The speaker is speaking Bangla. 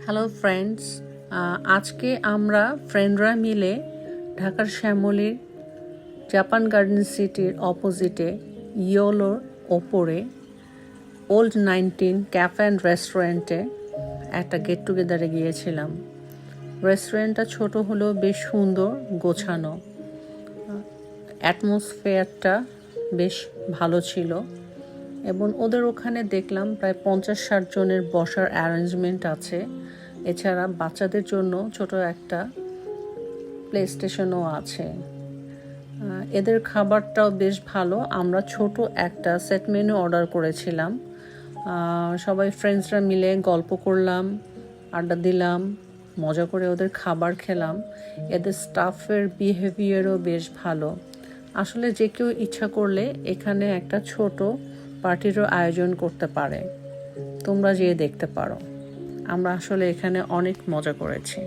হ্যালো ফ্রেন্ডস, আজকে আমরা ফ্রেন্ডরা মিলে ঢাকার শ্যামলীর জাপান গার্ডেন সিটির অপোজিটে ইয়োলোর ওপরে ওল্ড 19 ক্যাফে অ্যান্ড রেস্টুরেন্টে একটা গেট টুগেদারে গিয়েছিলাম। রেস্টুরেন্টটা ছোট হলেও বেশ সুন্দর গোছানো, অ্যাটমসফিয়ারটা বেশ ভালো ছিল এবং ওদের ওখানে দেখলাম প্রায় 50-60 জনের বসার অ্যারেঞ্জমেন্ট আছে। এছাড়া বাচ্চাদের জন্য ছোট একটা প্লে স্টেশনও আছে। এদের খাবারটাও বেশ ভালো। আমরা ছোট একটা সেট মেনু অর্ডার করেছিলাম। সবাই ফ্রেন্ডসরা মিলে গল্প করলাম, আড্ডা দিলাম, মজা করে ওদের খাবার খেলাম। এদের স্টাফের বিহেভিয়ারও বেশ ভালো। আসলে যে কেউ ইচ্ছা করলে এখানে একটা ছোট পার্টিরও আয়োজন করতে পারে। তোমরা যেয়ে দেখতে পারো। আমরা আসলে এখানে অনেক মজা করেছি।